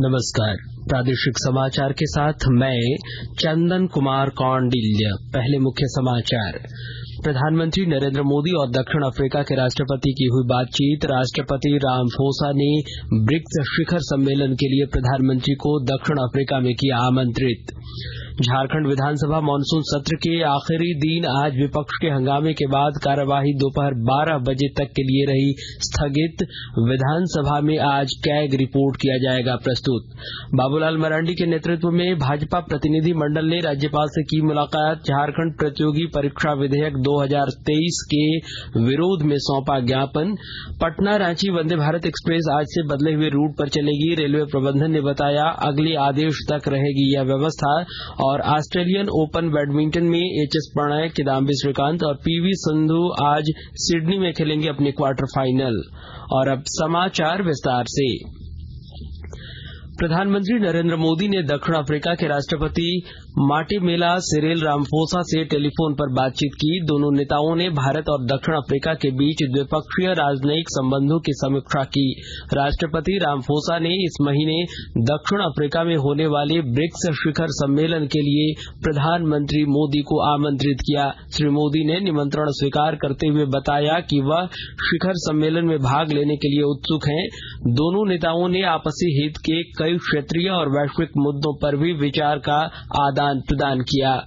नमस्कार, प्रादेशिक समाचार के साथ मैं चंदन कुमार कौंडिल्य। पहले मुख्य समाचार। प्रधानमंत्री नरेंद्र मोदी और दक्षिण अफ्रीका के राष्ट्रपति की हुई बातचीत। राष्ट्रपति रामाफोसा ने ब्रिक्स शिखर सम्मेलन के लिए प्रधानमंत्री को दक्षिण अफ्रीका में किया आमंत्रित। झारखंड विधानसभा मानसून सत्र के आखिरी दिन आज विपक्ष के हंगामे के बाद कार्यवाही दोपहर 12 बजे तक के लिए रही स्थगित। विधानसभा में आज कैग रिपोर्ट किया जाएगा प्रस्तुत। बाबूलाल मरांडी के नेतृत्व में भाजपा प्रतिनिधि मंडल ने राज्यपाल से की मुलाकात। झारखंड प्रतियोगी परीक्षा विधेयक 2023 के विरोध में सौंपा ज्ञापन। पटना रांची वंदे भारत एक्सप्रेस आज से बदले हुए रूट पर चलेगी। रेलवे प्रबंधन ने बताया अगले आदेश तक रहेगी यह व्यवस्था। और ऑस्ट्रेलियन ओपन बैडमिंटन में एचएस प्रणय, किदाम्बी श्रीकांत और पीवी सिंधु आज सिडनी में खेलेंगे अपने क्वार्टर फाइनल। और अब समाचार विस्तार से। प्रधानमंत्री नरेंद्र मोदी ने दक्षिण अफ्रीका के राष्ट्रपति माटेमेला सिरिल रामाफोसा से टेलीफोन पर बातचीत की। दोनों नेताओं ने भारत और दक्षिण अफ्रीका के बीच द्विपक्षीय राजनयिक संबंधों की समीक्षा की। राष्ट्रपति रामाफोसा ने इस महीने दक्षिण अफ्रीका में होने वाले ब्रिक्स शिखर सम्मेलन के लिए प्रधानमंत्री मोदी को आमंत्रित किया। श्री मोदी ने निमंत्रण स्वीकार करते हुए बताया कि वह शिखर सम्मेलन में भाग लेने के लिए उत्सुक हैं। दोनों नेताओं ने आपसी हित के कई क्षेत्रीय और वैश्विक मुद्दों पर भी विचार का आदान प्रदान किया।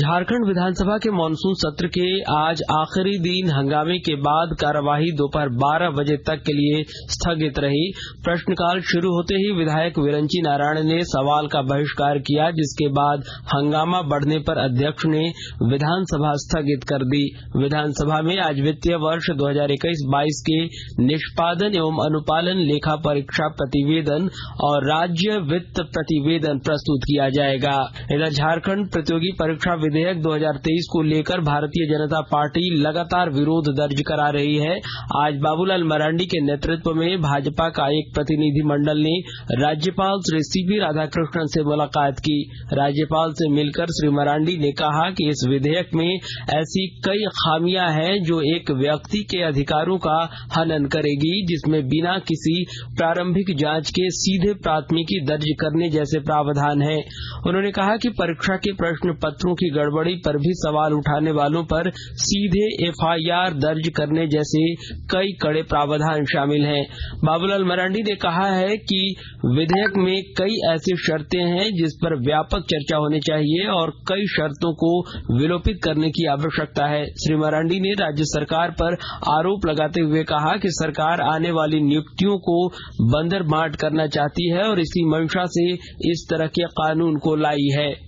झारखंड विधानसभा के मानसून सत्र के आज आखिरी दिन हंगामे के बाद कार्यवाही दोपहर 12 बजे तक के लिए स्थगित रही। प्रश्नकाल शुरू होते ही विधायक विरंची नारायण ने सवाल का बहिष्कार किया, जिसके बाद हंगामा बढ़ने पर अध्यक्ष ने विधानसभा स्थगित कर दी। विधानसभा में आज वित्तीय वर्ष 2021-22 के निष्पादन एवं अनुपालन लेखा परीक्षा प्रतिवेदन और राज्य वित्त प्रतिवेदन प्रस्तुत किया जाएगा। इधर झारखंड प्रतियोगी परीक्षा विधेयक 2023 को लेकर भारतीय जनता पार्टी लगातार विरोध दर्ज करा रही है। आज बाबूलाल मरांडी के नेतृत्व में भाजपा का एक प्रतिनिधि मंडल ने राज्यपाल श्री सीपी राधाकृष्णन से मुलाकात की। राज्यपाल से मिलकर श्री मरांडी ने कहा कि इस विधेयक में ऐसी कई खामियां हैं जो एक व्यक्ति के अधिकारों का हनन करेगी, जिसमें बिना किसी प्रारंभिक जांच के सीधे प्राथमिकी दर्ज करने जैसे प्रावधान हैं। उन्होंने कहा कि परीक्षा के प्रश्न पत्रों की गड़बड़ी पर भी सवाल उठाने वालों पर सीधे एफआईआर दर्ज करने जैसे कई कड़े प्रावधान शामिल हैं। बाबूलाल मरांडी ने कहा है कि विधेयक में कई ऐसी शर्तें हैं जिस पर व्यापक चर्चा होनी चाहिए और कई शर्तों को विलोपित करने की आवश्यकता है। श्री मरांडी ने राज्य सरकार पर आरोप लगाते हुए कहा कि सरकार आने वाली नियुक्तियों को बंदरबांट करना चाहती है और इसी मंशा से इस तरह के कानून को लाई है।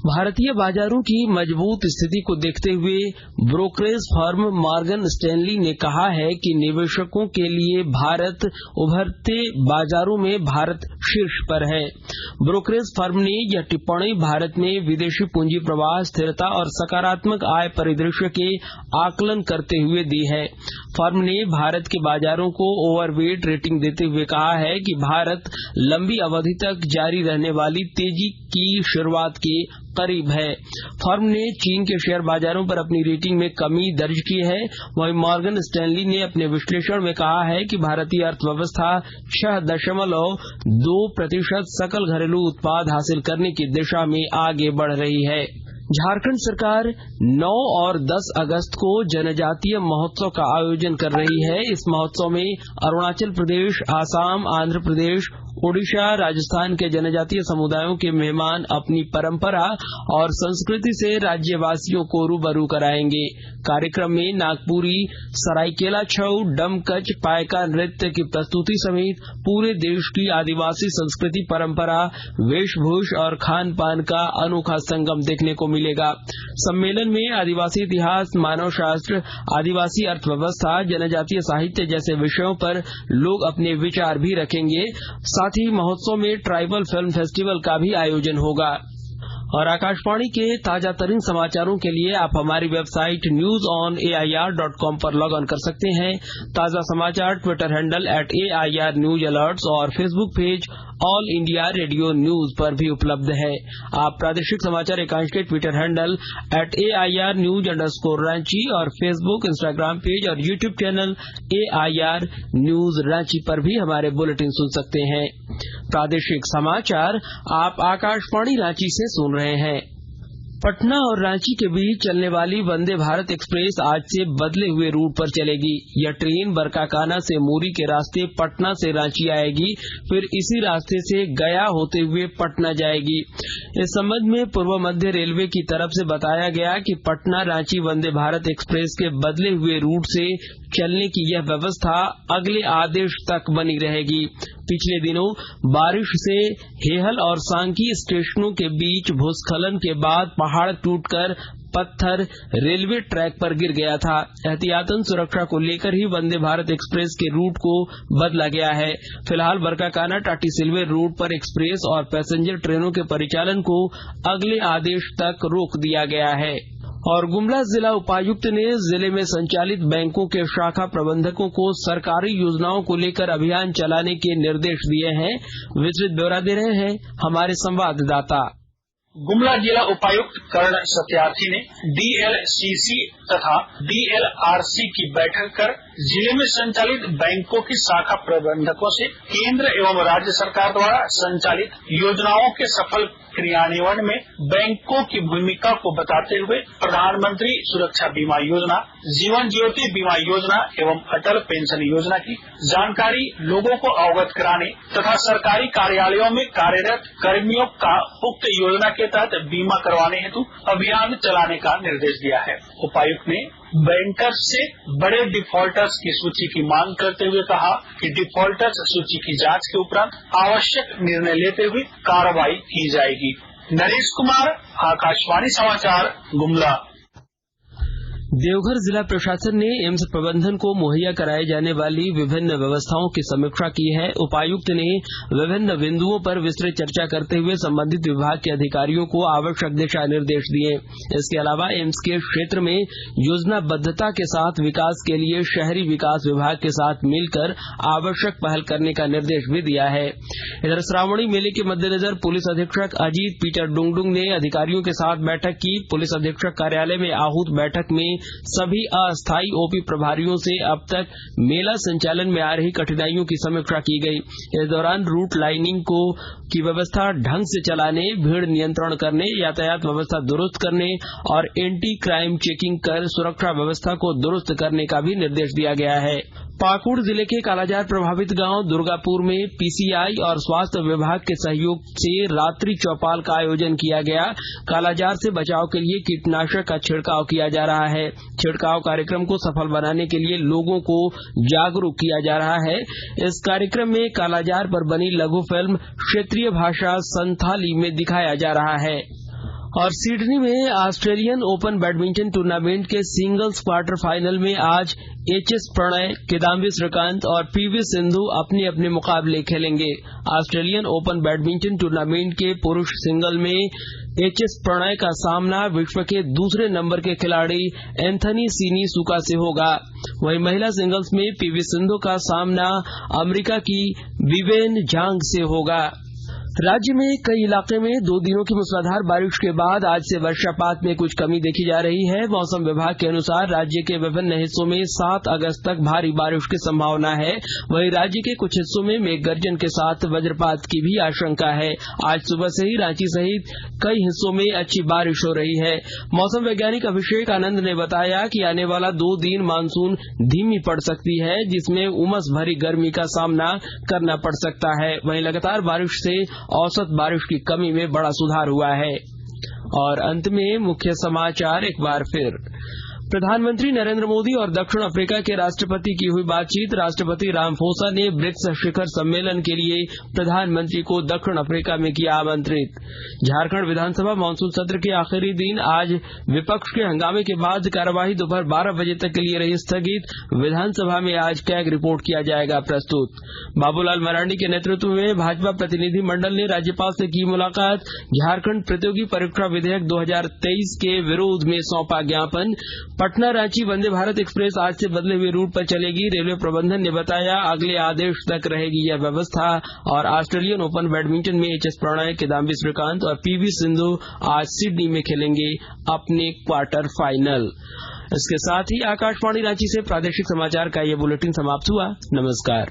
भारतीय बाजारों की मजबूत स्थिति को देखते हुए ब्रोकरेज फर्म मॉर्गन स्टैनली ने कहा है कि निवेशकों के लिए भारत उभरते बाजारों में भारत शीर्ष पर है। ब्रोकरेज फर्म ने यह टिप्पणी भारत में विदेशी पूंजी प्रवाह, स्थिरता और सकारात्मक आय परिदृश्य के आकलन करते हुए दी है। फर्म ने भारत के बाजारों को ओवरवेट रेटिंग देते हुए कहा है कि भारत लंबी अवधि तक जारी रहने वाली तेजी की शुरुआत के करीब है। फर्म ने चीन के शेयर बाजारों पर अपनी रेटिंग में कमी दर्ज की है। वहीं मॉर्गन स्टैनली ने अपने विश्लेषण में कहा है कि भारतीय अर्थव्यवस्था 6.2% सकल घरेलू उत्पाद हासिल करने की दिशा में आगे बढ़ रही है। झारखंड सरकार 9 और 10 अगस्त को जनजातीय महोत्सव का आयोजन कर रही है। इस महोत्सव में अरुणाचल प्रदेश, आसाम, आंध्र प्रदेश, ओडिशा, राजस्थान के जनजातीय समुदायों के मेहमान अपनी परंपरा और संस्कृति से राज्यवासियों को रूबरू कराएंगे। कार्यक्रम में नागपुरी, सरायकेला छऊ, डमकच, पायका नृत्य की प्रस्तुति समेत पूरे देश की आदिवासी संस्कृति, परंपरा, वेशभूष और खान पान का अनोखा संगम देखने को मिलेगा। सम्मेलन में आदिवासी इतिहास, मानव शास्त्र, आदिवासी अर्थव्यवस्था, जनजातीय साहित्य जैसे विषयों पर लोग अपने विचार भी रखेंगे। साथ ही महोत्सव में ट्राइबल फिल्म फेस्टिवल का भी आयोजन होगा। और आकाशवाणी के ताजा तरीन समाचारों के लिए आप हमारी वेबसाइट newsonair.com पर लॉग ऑन कर सकते हैं। ताजा समाचार Twitter handle @AIR News Alerts और Facebook page all India radio news पर भी उपलब्ध है। आप प्रादेशिक समाचार एकांश के ट्विटर हैंडल @AIR News_Ranchi और फेसबुक, इंस्टाग्राम पेज और YouTube channel AIR News Ranchi पर भी हमारे बुलेटिन सुन सकते हैं। प्रादेशिक समाचार आप आकाशवाणी रांची से सुन रहे हैं। पटना और रांची के बीच चलने वाली वंदे भारत एक्सप्रेस आज से बदले हुए रूट पर चलेगी। यह ट्रेन बरकाकाना से मूरी के रास्ते पटना से रांची आएगी, फिर इसी रास्ते से गया होते हुए पटना जाएगी। इस संबंध में पूर्व मध्य रेलवे की तरफ से बताया गया कि पटना रांची वंदे भारत एक्सप्रेस के बदले हुए रूट से चलने की यह व्यवस्था अगले आदेश तक बनी रहेगी। पिछले दिनों बारिश से हेहल और सांकी स्टेशनों के बीच भूस्खलन के बाद पहाड़ टूटकर पत्थर रेलवे ट्रैक पर गिर गया था। एहतियातन सुरक्षा को लेकर ही वंदे भारत एक्सप्रेस के रूट को बदला गया है। फिलहाल बरकाकाना टाटीसिलवे रूट पर एक्सप्रेस और पैसेंजर ट्रेनों के परिचालन को अगले आदेश तक रोक दिया गया है। और गुमला जिला उपायुक्त ने जिले में संचालित बैंकों के शाखा प्रबंधकों को सरकारी योजनाओं को लेकर अभियान चलाने के निर्देश दिए हैं। विस्तृत ब्यौरा दे रहे हैं हमारे संवाददाता। गुमला जिला उपायुक्त कर्ण सत्यार्थी ने DLCC तथा DLRC की बैठक कर जिले में संचालित बैंकों की शाखा प्रबंधकों से केंद्र एवं राज्य सरकार द्वारा संचालित योजनाओं के सफल क्रियान्वयन में बैंकों की भूमिका को बताते हुए प्रधानमंत्री सुरक्षा बीमा योजना, जीवन ज्योति बीमा योजना एवं अटल पेंशन योजना की जानकारी लोगों को अवगत कराने तथा सरकारी कार्यालयों में कार्यरत कर्मियों का उक्त योजना के तहत बीमा करवाने हेतु अभियान चलाने का निर्देश दिया है। उपायुक्त ने बैंकर्स से बड़े डिफॉल्टर्स की सूची की मांग करते हुए कहा कि डिफॉल्टर्स सूची की जांच के उपरांत आवश्यक निर्णय लेते हुए कार्रवाई की जाएगी। नरेश कुमार, आकाशवाणी समाचार, गुमला। देवघर जिला प्रशासन ने एम्स प्रबंधन को मुहैया कराए जाने वाली विभिन्न व्यवस्थाओं की समीक्षा की है। उपायुक्त ने विभिन्न बिंदुओं पर विस्तृत चर्चा करते हुए संबंधित विभाग के अधिकारियों को आवश्यक दिशा निर्देश दिए। इसके अलावा एम्स के क्षेत्र में योजनाबद्धता के साथ विकास के लिए शहरी विकास विभाग के साथ मिलकर आवश्यक पहल करने का निर्देश भी दिया है। इधर श्रावणी मेले के मद्देनजर पुलिस अधीक्षक अजीत पीटर डुंगडुंग ने अधिकारियों के साथ बैठक की। पुलिस अधीक्षक कार्यालय में आहूत बैठक में सभी अस्थायी ओपी प्रभारियों से अब तक मेला संचालन में आ रही कठिनाइयों की समीक्षा की गई। इस दौरान रूट लाइनिंग की व्यवस्था ढंग से चलाने, भीड़ नियंत्रण करने, यातायात व्यवस्था दुरुस्त करने और एंटी क्राइम चेकिंग कर सुरक्षा व्यवस्था को दुरुस्त करने का भी निर्देश दिया गया है। पाकुड़ जिले के कालाजार प्रभावित गांव दुर्गापुर में PCI और स्वास्थ्य विभाग के सहयोग से रात्रि चौपाल का आयोजन किया गया। कालाजार से बचाव के लिए कीटनाशक का छिड़काव किया जा रहा है। छिड़काव कार्यक्रम को सफल बनाने के लिए लोगों को जागरूक किया जा रहा है। इस कार्यक्रम में कालाजार पर बनी लघु फिल्म क्षेत्रीय भाषा संथाली में दिखाया जा रहा है। और सिडनी में ऑस्ट्रेलियन ओपन बैडमिंटन टूर्नामेंट के सिंगल्स क्वार्टर फाइनल में आज HS प्रणय, किदाम्बी श्रीकांत और PV सिंधु अपने अपने मुकाबले खेलेंगे। ऑस्ट्रेलियन ओपन बैडमिंटन टूर्नामेंट के पुरुष सिंगल में HS प्रणय का सामना विश्व के दूसरे नंबर के खिलाड़ी एंथनी सिनीसुका से होगा। वहीं महिला सिंगल्स में PV सिंधु का सामना अमेरिका की विवेन झांग से होगा। राज्य में कई इलाके में 2 दिनों की मूसलाधार बारिश के बाद आज से वर्षापात में कुछ कमी देखी जा रही है। मौसम विभाग के अनुसार राज्य के विभिन्न हिस्सों में 7 अगस्त तक भारी बारिश की संभावना है। वहीं राज्य के कुछ हिस्सों में मेघ गर्जन के साथ वज्रपात की भी आशंका है। आज सुबह से ही रांची सहित कई हिस्सों में अच्छी बारिश हो रही है। मौसम वैज्ञानिक अभिषेक आनंद ने बताया कि आने वाला 2 दिन मानसून धीमी पड़ सकती है, जिसमें उमस भरी गर्मी का सामना करना पड़ सकता है। वहीं लगातार बारिश से औसत बारिश की कमी में बड़ा सुधार हुआ है। और अंत में मुख्य समाचार एक बार फिर। प्रधानमंत्री नरेंद्र मोदी और दक्षिण अफ्रीका के राष्ट्रपति की हुई बातचीत। राष्ट्रपति रामफोसा ने ब्रिक्स शिखर सम्मेलन के लिए प्रधानमंत्री को दक्षिण अफ्रीका में किया आमंत्रित। झारखंड विधानसभा मानसून सत्र के आखिरी दिन आज विपक्ष के हंगामे के बाद कार्यवाही दोपहर 12 बजे तक के लिए रही स्थगित। विधानसभा में आज कैग रिपोर्ट किया जाएगा प्रस्तुत। बाबूलाल मरांडी के नेतृत्व में भाजपा प्रतिनिधि मंडल ने राज्यपाल से की मुलाकात। झारखंड प्रतियोगी परीक्षा विधेयक 2023 के विरोध में सौंपा ज्ञापन। पटना रांची वंदे भारत एक्सप्रेस आज से बदले हुए रूट पर चलेगी। रेलवे प्रबंधन ने बताया अगले आदेश तक रहेगी यह व्यवस्था। और ऑस्ट्रेलियन ओपन बैडमिंटन में एचएस प्रणय, किदाम्बी श्रीकांत और पीवी सिंधु आज सिडनी में खेलेंगे अपने क्वार्टर फाइनल। इसके साथ ही आकाशवाणी रांची से प्रादेशिक समाचार का ये बुलेटिन समाप्त हुआ। नमस्कार।